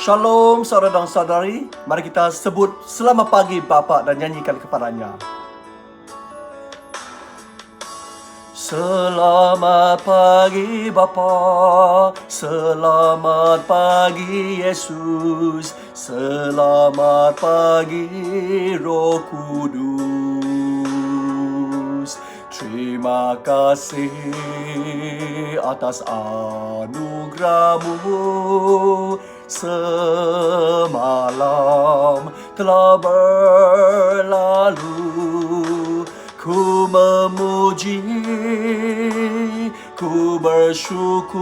Shalom saudara dan saudari. Mari kita sebut selamat pagi Bapa dan nyanyikan kepadanya. Selamat pagi Bapa, selamat pagi Yesus, selamat pagi Roh Kudus. Terima kasih atas anugerah-Mu. Semalam telah berlalu, ku memuji, ku bersyukur,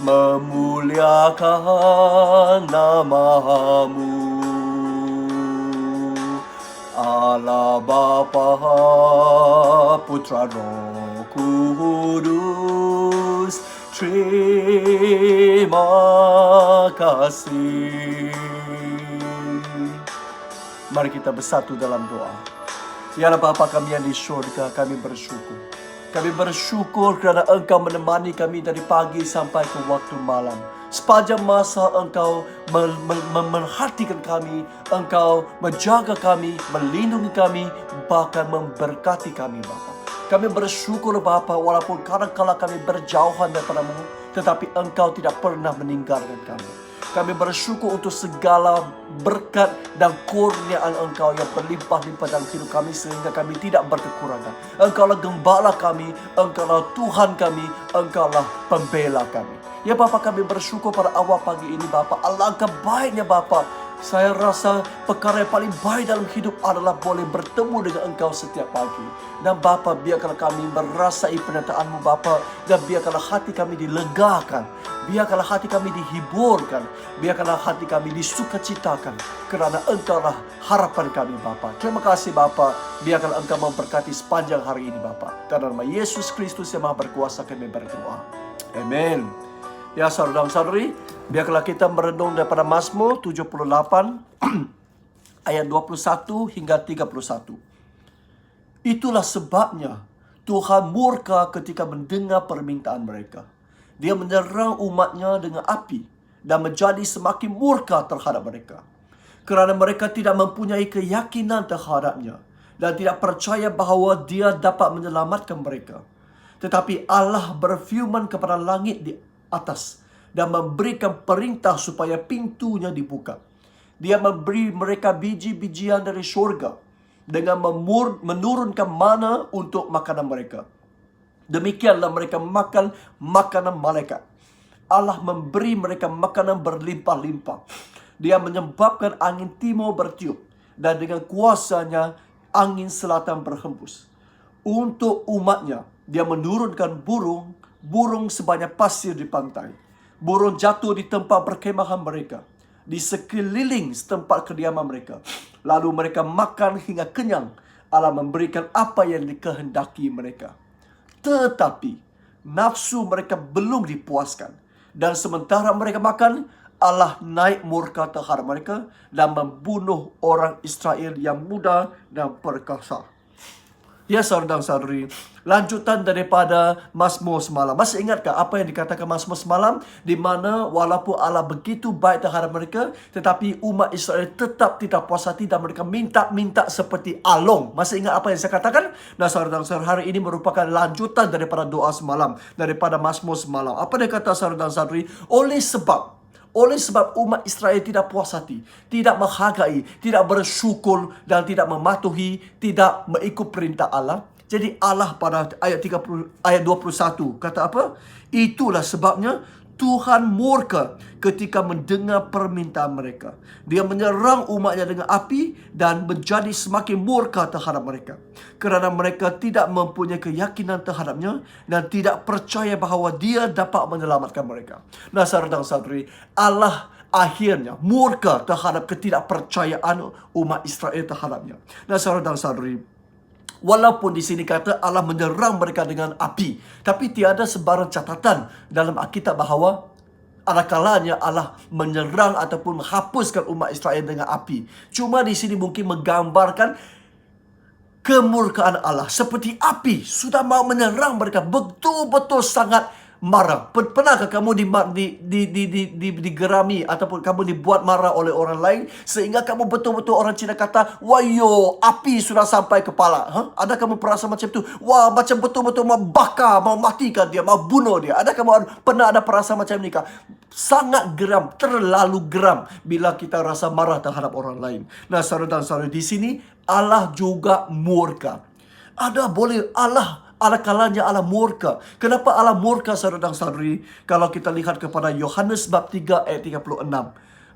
memuliakan nama-Mu. Allah Bapa, Putra, Roh Kudus, terima kasih. Mari kita bersatu dalam doa. Ya Bapa kami yang di syurga, kami bersyukur. Kami bersyukur kerana Engkau menemani kami dari pagi sampai ke waktu malam. Sepanjang masa Engkau memerhatikan kami, Engkau menjaga kami, melindungi kami, bahkan memberkati kami Bapa. Kami bersyukur Bapa, walaupun kadang-kala kami berjauhan daripada-Mu, tetapi Engkau tidak pernah meninggalkan kami. Kami bersyukur untuk segala berkat dan kurniaan Engkau yang berlimpah-limpah dalam hidup kami, sehingga kami tidak berkekurangan. Engkaulah gembala kami, Engkaulah Tuhan kami, Engkaulah pembela kami. Ya Bapa, kami bersyukur pada awal pagi ini Bapa. Alangkah baiknya Bapa. Saya rasa perkara yang paling baik dalam hidup adalah boleh bertemu dengan Engkau setiap pagi. Dan Bapa, biarkanlah kami merasai penyertaan-Mu Bapa. Dan biarkanlah hati kami dilegakan. Biarkanlah hati kami dihiburkan. Biarkanlah hati kami disukacitakan. Kerana Engkaulah harapan kami Bapa. Terima kasih Bapa. Biarkanlah Engkau memberkati sepanjang hari ini Bapa. Karena nama Yesus Kristus yang Maha Berkuasa kami berdoa. Amin. Ya saudara dan saudari, biarlah kita merenung daripada Mazmur 78 ayat 21 hingga 31. Itulah sebabnya Tuhan murka ketika mendengar permintaan mereka. Dia menyerang umatnya dengan api dan menjadi semakin murka terhadap mereka. Kerana mereka tidak mempunyai keyakinan terhadapnya dan tidak percaya bahawa Dia dapat menyelamatkan mereka. Tetapi Allah berfirman kepada langit di atas dan memberikan perintah supaya pintunya dibuka. Dia memberi mereka biji-bijian dari syurga dengan menurunkan mana untuk makanan mereka. Demikianlah mereka makan makanan malaikat. Allah memberi mereka makanan berlimpah-limpah. Dia menyebabkan angin timur bertiup dan dengan kuasanya angin selatan berhembus. Untuk umatnya, Dia menurunkan burung sebanyak pasir di pantai. Burung jatuh di tempat perkemahan mereka, di sekeliling tempat kediaman mereka. Lalu mereka makan hingga kenyang. Allah memberikan apa yang dikehendaki mereka. Tetapi nafsu mereka belum dipuaskan. Dan sementara mereka makan, Allah naik murka terhadap mereka dan membunuh orang Israel yang muda dan perkasa. Ya saudara dan saudari, lanjutan daripada Mazmur semalam. Masih ingatkah apa yang dikatakan Mazmur semalam? Di mana walaupun Allah begitu baik terhadap mereka, tetapi umat Israel tetap tidak puas hati dan mereka minta seperti along. Masih ingat apa yang saya katakan? Nah saudara dan saudari, hari ini merupakan lanjutan daripada doa semalam, daripada Mazmur semalam. Apa dia kata saudara dan saudari? Oleh sebab umat Israel tidak puas hati, tidak menghargai, tidak bersyukur dan tidak mematuhi, tidak mengikut perintah Allah. Jadi Allah pada ayat 21 kata apa? Itulah sebabnya Tuhan murka ketika mendengar permintaan mereka. Dia menyerang umatnya dengan api dan menjadi semakin murka terhadap mereka. Kerana mereka tidak mempunyai keyakinan terhadapnya dan tidak percaya bahawa Dia dapat menyelamatkan mereka. Nah saudara dan saudari, Allah akhirnya murka terhadap ketidakpercayaan umat Israel terhadapnya. Nah saudara dan saudari, walaupun di sini kata Allah menyerang mereka dengan api, tapi tiada sebarang catatan dalam Alkitab bahawa ada kalanya Allah menyerang ataupun menghapuskan umat Israel dengan api. Cuma di sini mungkin menggambarkan kemurkaan Allah seperti api sudah mau menyerang mereka, betul-betul sangat marah? Pernahkah kamu digerami ataupun kamu dibuat marah oleh orang lain sehingga kamu betul-betul orang Cina kata, wayo, api sudah sampai kepala? Ada kamu perasa macam tu? Wah, macam betul-betul mau bakar, mau matikan dia, mau bunuh dia. Ada kamu pernah ada perasa macam ni kah? Sangat geram, terlalu geram bila kita rasa marah terhadap orang lain. Nah, saudara dan saudara, di sini Allah juga murka. Ada kalanya Allah murka. Kenapa Allah murka, saudara dan saudari? Kalau kita lihat kepada Yohanes bab 3 ayat 36.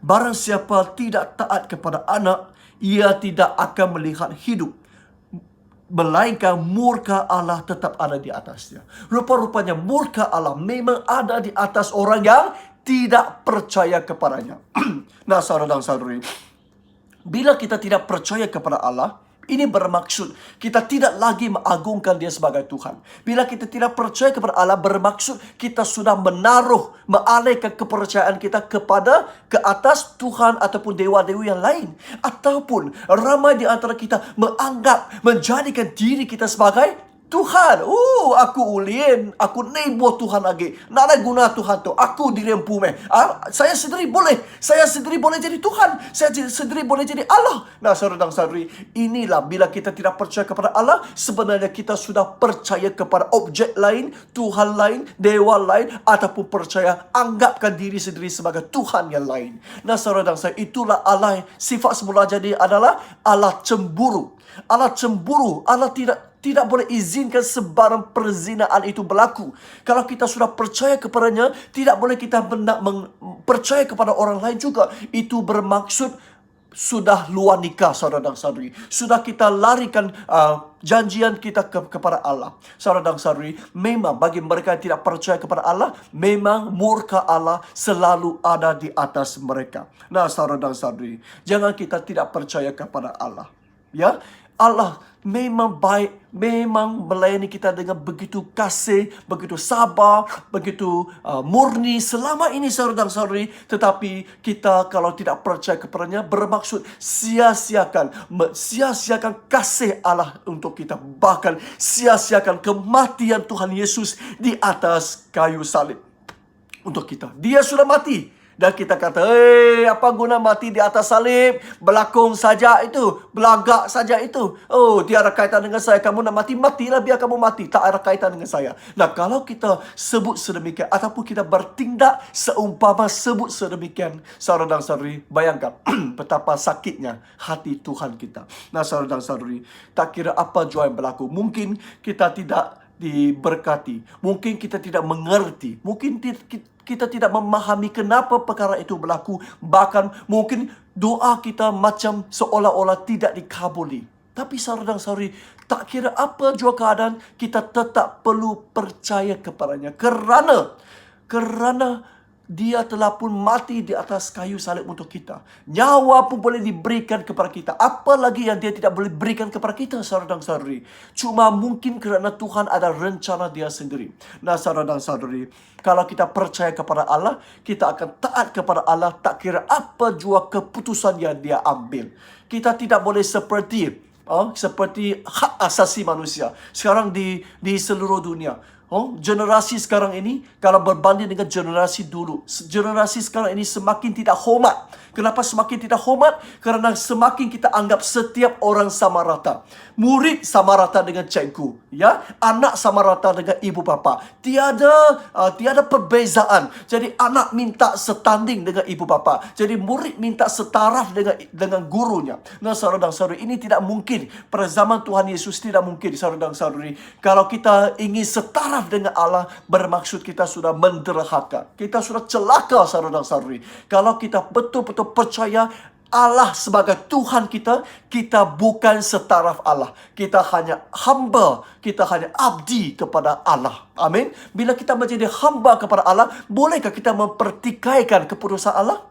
Barang siapa tidak taat kepada anak, ia tidak akan melihat hidup, melainkan murka Allah tetap ada di atasnya. Rupa-rupanya murka Allah memang ada di atas orang yang tidak percaya kepadanya. Nah, saudara dan saudari, bila kita tidak percaya kepada Allah, ini bermaksud kita tidak lagi mengagungkan dia sebagai Tuhan. Bila kita tidak percaya kepada Allah, bermaksud kita sudah mengalihkan kepercayaan kita ke atas Tuhan ataupun dewa-dewi yang lain. Ataupun ramai di antara kita menjadikan diri kita sebagai Tuhan. Aku ulin, aku nebo Tuhan lagi. Nak ada guna Tuhan tu. Aku diri yang pume. Saya sendiri boleh jadi Tuhan. Saya sendiri boleh jadi Allah. Nah, saudara dan saudari, inilah bila kita tidak percaya kepada Allah, sebenarnya kita sudah percaya kepada objek lain, Tuhan lain, dewa lain, ataupun percaya anggapkan diri sendiri sebagai Tuhan yang lain. Nah, saudara dan saudari, itulah Allah. Sifat semula jadi adalah Allah cemburu. Allah cemburu. Allah tidak boleh izinkan sebarang perzinaan itu berlaku. Kalau kita sudah percaya kepadanya, tidak boleh kita percaya kepada orang lain juga. Itu bermaksud sudah luar nikah, saudara dan saudari. Sudah kita larikan janjian kita kepada Allah. Saudara dan saudari, memang bagi mereka yang tidak percaya kepada Allah, memang murka Allah selalu ada di atas mereka. Nah, saudara dan saudari, jangan kita tidak percaya kepada Allah. Ya, Allah memang baik, memang melayani kita dengan begitu kasih, begitu sabar, begitu murni selama ini, saudara dan saudari. Tetapi kita kalau tidak percaya kepadanya, bermaksud sia-siakan kasih Allah untuk kita. Bahkan sia-siakan kematian Tuhan Yesus di atas kayu salib untuk kita. Dia sudah mati. Dan kita kata, apa guna mati di atas salib? Belakang saja itu, belagak saja itu. Tiada kaitan dengan saya. Kamu nak mati, matilah, biar kamu mati. Tak ada kaitan dengan saya. Nah, kalau kita sebut sedemikian, ataupun kita bertindak seumpama sebut sedemikian, saudara dan saudari, bayangkan betapa sakitnya hati Tuhan kita. Nah, saudara dan saudari, tak kira apa jua yang berlaku. Mungkin kita tidak diberkati. Mungkin kita tidak mengerti. Mungkin kita tidak memahami kenapa perkara itu berlaku. Bahkan mungkin doa kita macam seolah-olah tidak dikabuli. Tapi saudara dan saudari, tak kira apa jua keadaan, kita tetap perlu percaya kepadanya. Kerana dia telah pun mati di atas kayu salib untuk kita. Nyawa pun boleh diberikan kepada kita. Apa lagi yang dia tidak boleh berikan kepada kita, saudara dan saudari? Cuma mungkin kerana Tuhan ada rencana dia sendiri. Nah, saudara dan saudari, kalau kita percaya kepada Allah, kita akan taat kepada Allah, tak kira apa jua keputusan yang dia ambil. Kita tidak boleh seperti hak asasi manusia sekarang di seluruh dunia. Generasi sekarang ini kalau berbanding dengan generasi dulu, generasi sekarang ini semakin tidak hormat. Kenapa semakin tidak hormat? Kerana semakin kita anggap setiap orang sama rata. Murid sama rata dengan cikgu, ya, anak sama rata dengan ibu bapa. Tiada perbezaan. Jadi anak minta setanding dengan ibu bapa. Jadi murid minta setaraf dengan gurunya. Nah, saudara dan saudari, ini tidak mungkin. Pada zaman Tuhan Yesus tidak mungkin, saudara dan saudari. Kalau kita ingin setaraf dengan Allah, bermaksud kita sudah menderhaka. Kita sudah celaka, saudara dan saudari. Kalau kita betul-betul percaya Allah sebagai Tuhan kita, kita bukan setaraf Allah. Kita hanya hamba, kita hanya abdi kepada Allah. Amin. Bila kita menjadi hamba kepada Allah, bolehkah kita mempertikaikan keputusan Allah?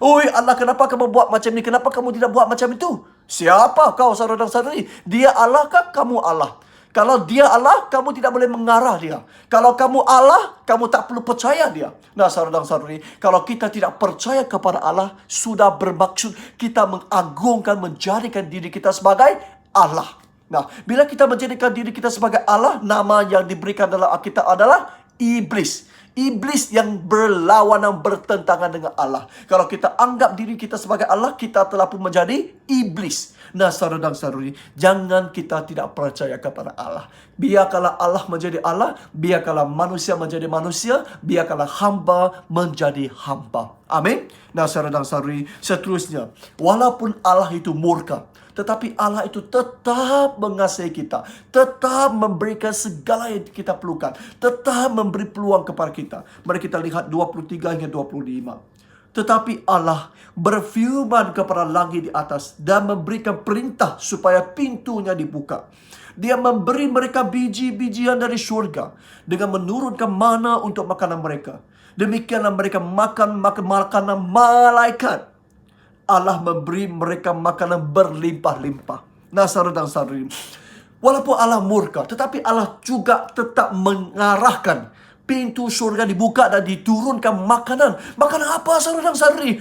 Allah, kenapa kamu buat macam ni? Kenapa kamu tidak buat macam itu? Siapa kau, saudara dan saudari? Dia Allah kah? Kamu Allah? Kalau dia Allah, kamu tidak boleh mengarah dia. Kalau kamu Allah, kamu tak perlu percaya dia. Nah, saudara dan saudari, kalau kita tidak percaya kepada Allah, sudah bermaksud kita mengagungkan, menjadikan diri kita sebagai Allah. Nah, bila kita menjadikan diri kita sebagai Allah, nama yang diberikan dalam Alkitab adalah iblis. Iblis yang berlawanan, bertentangan dengan Allah. Kalau kita anggap diri kita sebagai Allah, kita telah pun menjadi iblis. Nah, saudara dan saudari, jangan kita tidak percaya kepada Allah. Biarkanlah Allah menjadi Allah, biarkanlah manusia menjadi manusia, biarkanlah hamba menjadi hamba. Amin. Nah, saudara dan saudari, seterusnya, walaupun Allah itu murka, tetapi Allah itu tetap mengasihi kita, tetap memberikan segala yang kita perlukan, tetap memberi peluang kepada kita. Mari kita lihat 23 hingga 25. Tetapi Allah berfirman kepada langit di atas dan memberikan perintah supaya pintunya dibuka. Dia memberi mereka biji-bijian dari surga dengan menurunkan mana untuk makanan mereka. Demikianlah mereka makan makanan malaikat. Allah memberi mereka makanan berlimpah-limpah. Nah, saudara dan saudari, walaupun Allah murka, tetapi Allah juga tetap mengarahkan pintu surga dibuka dan diturunkan makanan. Makanan apa, saudara dan saudari?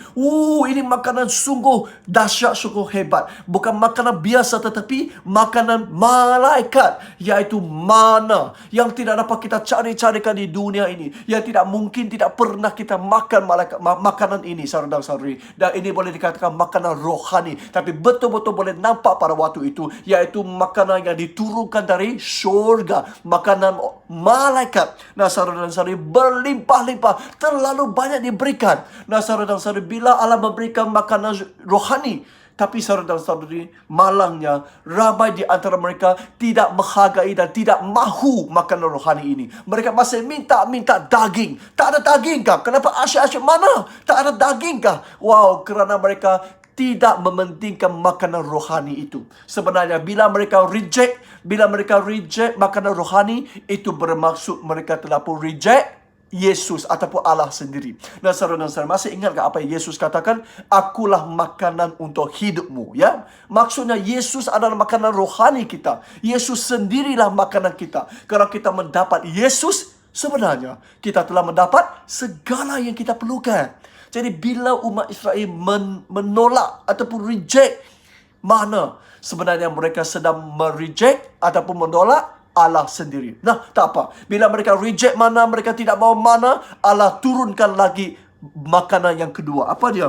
Ini makanan sungguh dahsyat, sungguh hebat. Bukan makanan biasa, tetapi makanan malaikat, yaitu mana yang tidak dapat kita cari-carikan di dunia ini, yang tidak mungkin, tidak pernah kita makan makanan ini, saudara dan saudari. Dan ini boleh dikatakan makanan rohani, tapi betul-betul boleh nampak pada waktu itu, yaitu makanan yang diturunkan dari surga, makanan malaikat. Nah, saudara dan saudari, berlimpah-limpah, terlalu banyak diberikan. Nah, saudara dan saudari, bila Allah memberikan makanan rohani, tapi saudara dan saudari, malangnya ramai di antara mereka tidak menghargai dan tidak mahu makanan rohani ini. Mereka masih minta daging. Tak ada daging kah? Kenapa asyik-asyik mana? Tak ada daging kah? Wow, kerana mereka tidak mementingkan makanan rohani itu. Sebenarnya bila mereka reject makanan rohani, itu bermaksud mereka telah pun reject Yesus ataupun Allah sendiri. Nah, saudara dan saudara, masih ingat apa yang Yesus katakan? Akulah makanan untuk hidupmu. Ya, maksudnya Yesus adalah makanan rohani kita. Yesus sendirilah makanan kita. Kalau kita mendapat Yesus, sebenarnya kita telah mendapat segala yang kita perlukan. Jadi bila umat Israel menolak ataupun reject mana, sebenarnya mereka sedang mereject ataupun menolak Allah sendiri. Nah, tak apa. Bila mereka reject mana, mereka tidak mau mana, Allah turunkan lagi makanan yang kedua. Apa dia?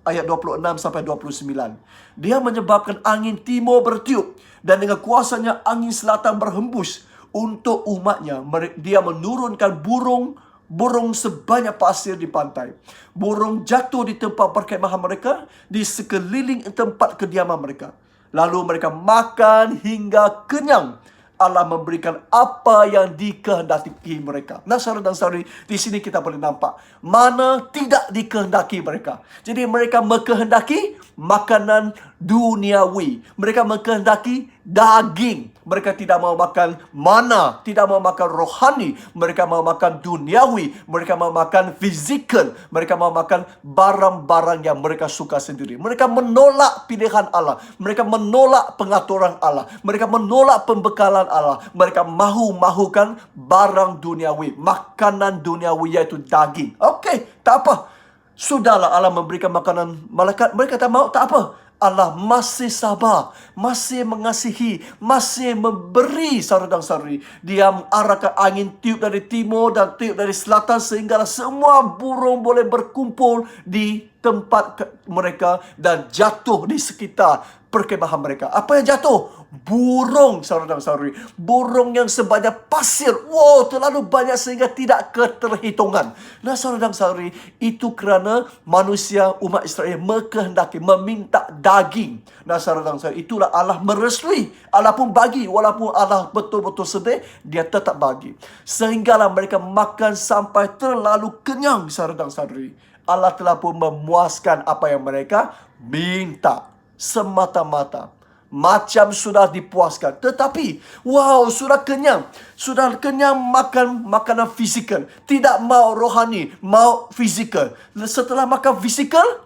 Ayat 26 sampai 29. Dia menyebabkan angin timur bertiup dan dengan kuasanya angin selatan berhembus untuk umatnya. Dia menurunkan burung sebanyak pasir di pantai. Burung jatuh di tempat perkemahan mereka, di sekeliling tempat kediaman mereka. Lalu mereka makan hingga kenyang. Allah memberikan apa yang dikehendaki mereka. Nah, saudara dan saudari, di sini kita boleh nampak mana tidak dikehendaki mereka. Jadi mereka mengkehendaki makanan duniawi. Mereka mengkehendaki daging. Mereka tidak mau makan mana, tidak mau makan rohani. Mereka mau makan duniawi. Mereka mau makan fizikal. Mereka mau makan barang-barang yang mereka suka sendiri. Mereka menolak pilihan Allah. Mereka menolak pengaturan Allah. Mereka menolak pembekalan Allah. Mereka mahukan barang duniawi, makanan duniawi, yaitu daging. Okey, tak apa. Sudahlah Allah memberikan makanan malaikat. Mereka tak mau, tak apa. Allah masih sabar, masih mengasihi, masih memberi, saudara dan saudari. Dia mengarahkan angin tiup dari timur dan tiup dari selatan sehingga semua burung boleh berkumpul di tempat mereka dan jatuh di sekitar perkemahan mereka. Apa yang jatuh? Burung, saudara dan saudari. Burung yang sebanyak pasir. Wow, terlalu banyak sehingga tidak keterhitungan. Nah, saudara dan saudari, itu kerana manusia umat Israel mengkehendaki, meminta daging. Nah, saudara dan saudari, itulah Allah merestui. Allah pun bagi. Walaupun Allah betul-betul sedih, dia tetap bagi. Sehinggalah mereka makan sampai terlalu kenyang, saudara dan saudari. Allah telah pun memuaskan apa yang mereka minta. Semata-mata macam sudah dipuaskan. Tetapi wow, sudah kenyang makan makanan fizikal, tidak mau rohani, mau fizikal. Setelah makan fizikal,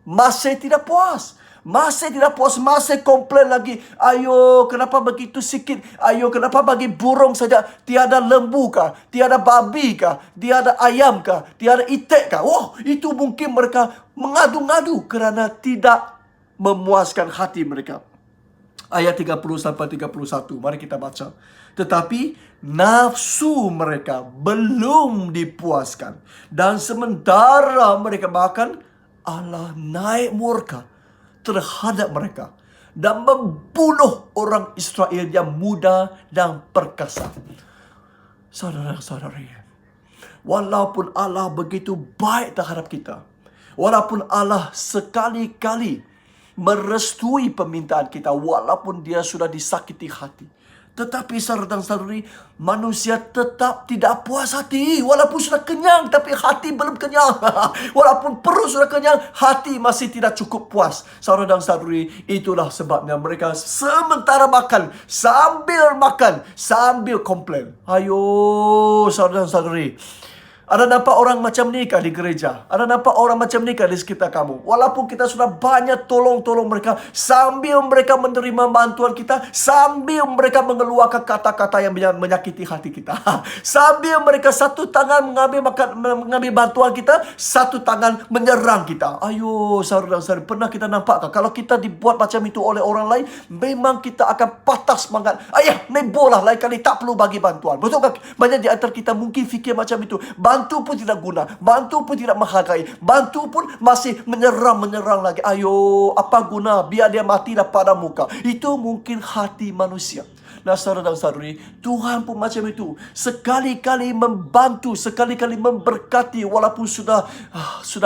masih tidak puas, masih komplain lagi. Ayo, kenapa begitu sikit? Ayo, kenapa bagi burung saja? Tiada lembu kah? Tiada babi kah? Tiada ayam kah? Tiada itik kah? Oh, itu mungkin mereka mengadu-ngadu kerana tidak memuaskan hati mereka. Ayat 30 sampai 31. Mari kita baca. Tetapi nafsu mereka belum dipuaskan. Dan sementara mereka makan, Allah naik murka terhadap mereka dan membunuh orang Israel yang muda dan perkasa. Saudara-saudari, walaupun Allah begitu baik terhadap kita, walaupun Allah sekali-kali merestui permintaan kita, walaupun dia sudah disakiti hati, tetapi saudara dan saudari, manusia tetap tidak puas hati. Walaupun sudah kenyang, tapi hati belum kenyang. Walaupun perut sudah kenyang, hati masih tidak cukup puas. Saudara dan saudari, itulah sebabnya mereka sementara makan, sambil komplain. Ayo, saudara dan saudari. Ada nampak orang macam ni kah di gereja? Ada nampak orang macam ni kah di sekitar kamu? Walaupun kita sudah banyak tolong mereka, sambil mereka menerima bantuan kita, sambil mereka mengeluarkan kata-kata yang menyakiti hati kita. Sambil mereka satu tangan mengambil bantuan kita, satu tangan menyerang kita. Ayo, saudara dan saudari, pernah kita nampakkah? Kalau kita dibuat macam itu oleh orang lain, memang kita akan patah semangat. Ayah, nebo lah, lain kali tak perlu bagi bantuan. Betul tak? Banyak di antara kita mungkin fikir macam itu. Bantu pun tidak guna, bantu pun tidak menghargai, bantu pun masih menyerang lagi. Ayo, apa guna? Biar dia matilah pada muka. Itu mungkin hati manusia. Nah, saudara dan saudari, Tuhan pun macam itu. Sekali-kali membantu, sekali-kali memberkati, walaupun sudah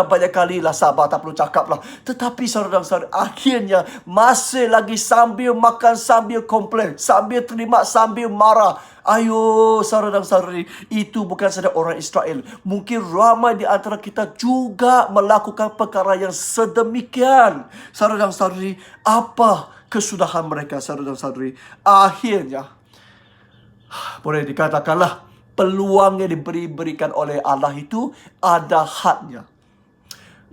banyak kali lah sabar, tak perlu cakap lah. Tetapi saudara dan saudari, akhirnya masih lagi sambil makan, sambil komplain, sambil terima, sambil marah. Ayo, saudara dan saudari, itu bukan sahaja orang Israel. Mungkin ramai di antara kita juga melakukan perkara yang sedemikian. Saudara dan saudari, apa kesudahan mereka, saudara dan saudari? Akhirnya, boleh dikatakanlah, peluang yang diberikan oleh Allah itu ada hadnya.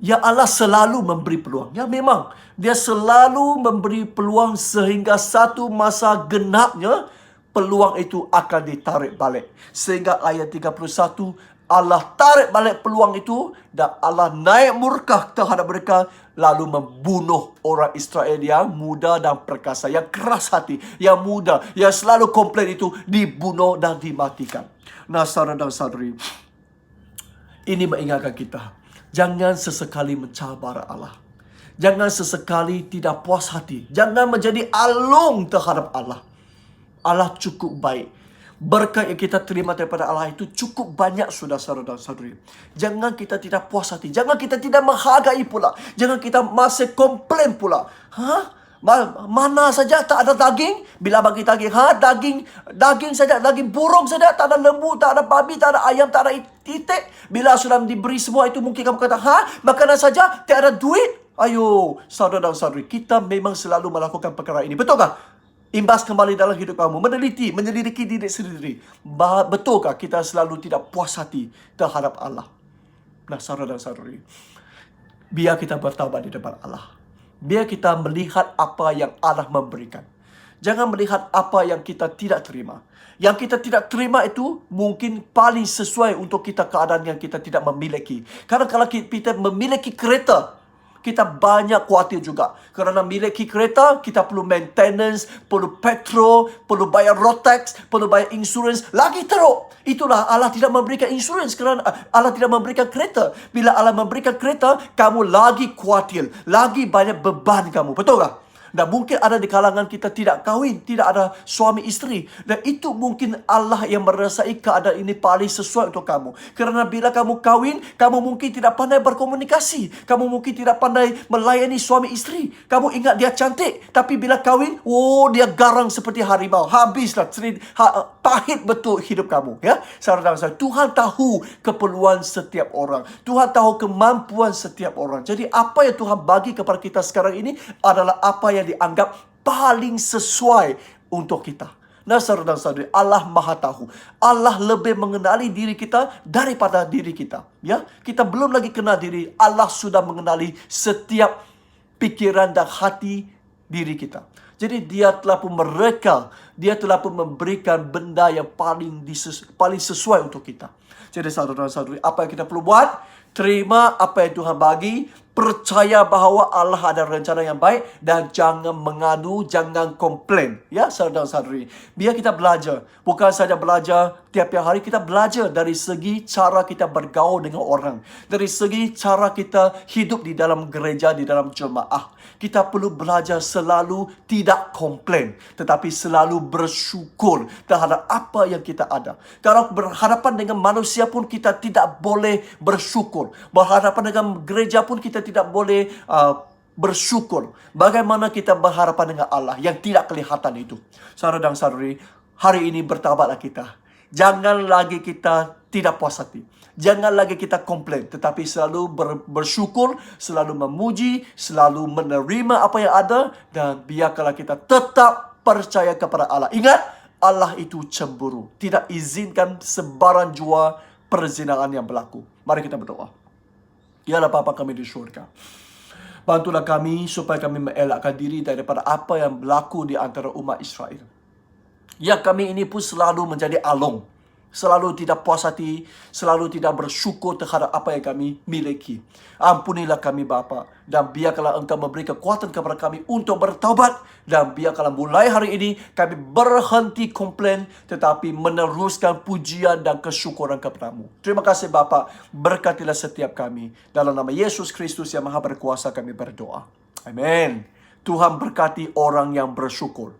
Ya, Allah selalu memberi peluang. Ya, memang dia selalu memberi peluang sehingga satu masa genapnya peluang itu akan ditarik balik. Sehingga ayat 31, Allah tarik balik peluang itu dan Allah naik murka terhadap mereka, lalu membunuh orang Israel yang muda dan perkasa, yang keras hati, yang muda, yang selalu komplain itu dibunuh dan dimatikan. Nah, saudara dan saudari, ini mengingatkan kita, jangan sesekali mencabar Allah. Jangan sesekali tidak puas hati. Jangan menjadi alung terhadap Allah. Allah cukup baik. Berkat yang kita terima daripada Allah itu cukup banyak, saudara dan saudari. Jangan kita tidak puas hati. Jangan kita tidak menghargai pula. Jangan kita masih komplain pula. Mana saja tak ada daging. Bila bagi daging, daging saja, daging burung saja. Tak ada lembu, tak ada babi, tak ada ayam, tak ada itik. Bila sudah diberi semua itu, mungkin kamu kata, makanan saja, tak ada duit. Ayo, saudara dan saudari, kita memang selalu melakukan perkara ini. Betul tak? Imbas kembali dalam hidup kamu, menyelidiki diri sendiri. Betulkah kita selalu tidak puas hati terhadap Allah? Nah, saudara dan saudari, biar kita bertaubat di depan Allah. Biar kita melihat apa yang Allah memberikan. Jangan melihat apa yang kita tidak terima. Yang kita tidak terima itu mungkin paling sesuai untuk kita keadaan yang kita tidak memiliki. Karena kalau kita memiliki kereta, kita banyak khawatir juga. Kerana memiliki kereta, kita perlu maintenance, perlu petrol, perlu bayar road tax, perlu bayar insurans. Lagi teruk. Itulah Allah tidak memberikan insurans kerana Allah tidak memberikan kereta. Bila Allah memberikan kereta, kamu lagi khawatir. Lagi banyak beban kamu. Betul tak? Dan mungkin ada di kalangan kita tidak kahwin, tidak ada suami isteri. Dan itu mungkin Allah yang merasai keadaan ini paling sesuai untuk kamu. Kerana bila kamu kahwin, kamu mungkin tidak pandai berkomunikasi. Kamu mungkin tidak pandai melayani suami isteri. Kamu ingat dia cantik, tapi bila kahwin, dia garang seperti harimau. Habislah, pahit betul hidup kamu. Ya, saudara dan saudara, Tuhan tahu keperluan setiap orang. Tuhan tahu kemampuan setiap orang. Jadi apa yang Tuhan bagi kepada kita sekarang ini adalah apa yang dianggap paling sesuai untuk kita. Nah, saudara dan saudari, Allah Maha tahu. Allah lebih mengenali diri kita daripada diri kita. Ya, kita belum lagi kenal diri. Allah sudah mengenali setiap pikiran dan hati diri kita. Jadi dia telah pun dia telah pun memberikan benda yang paling sesuai untuk kita. Jadi saudara dan saudari, apa yang kita perlu buat? Terima apa yang Tuhan bagi, Percaya bahawa Allah ada rencana yang baik dan jangan mengadu, jangan komplain. Ya, saudara-saudari. Biar kita belajar. Bukan saja belajar tiap-tiap hari, kita belajar dari segi cara kita bergaul dengan orang. Dari segi cara kita hidup di dalam gereja, di dalam jemaah. Kita perlu belajar selalu tidak komplain, tetapi selalu bersyukur terhadap apa yang kita ada. Kalau berhadapan dengan manusia pun kita tidak boleh bersyukur. Berhadapan dengan gereja pun kita tidak boleh bersyukur. Bagaimana kita berhadapan dengan Allah yang tidak kelihatan itu. Saudara dan saudari, hari ini bertabatlah kita. Jangan lagi kita tidak puas hati. Jangan lagi kita komplain, tetapi selalu bersyukur, selalu memuji, selalu menerima apa yang ada, dan biarkanlah kita tetap percaya kepada Allah. Ingat, Allah itu cemburu. Tidak izinkan sebarang jua perzinahan yang berlaku. Mari kita berdoa. Ya Allah Bapa kami di syurga, bantulah kami supaya kami mengelakkan diri daripada apa yang berlaku di antara umat Israel. Ya, kami ini pun selalu menjadi along. Selalu tidak puas hati, selalu tidak bersyukur terhadap apa yang kami miliki. Ampunilah kami Bapa, dan biarkanlah Engkau memberi kekuatan kepada kami untuk bertaubat, dan biarkanlah mulai hari ini kami berhenti komplain, tetapi meneruskan pujian dan kesyukuran kepada-Mu. Terima kasih Bapa, berkatilah setiap kami. Dalam nama Yesus Kristus yang Maha Berkuasa kami berdoa. Amin. Tuhan berkati orang yang bersyukur.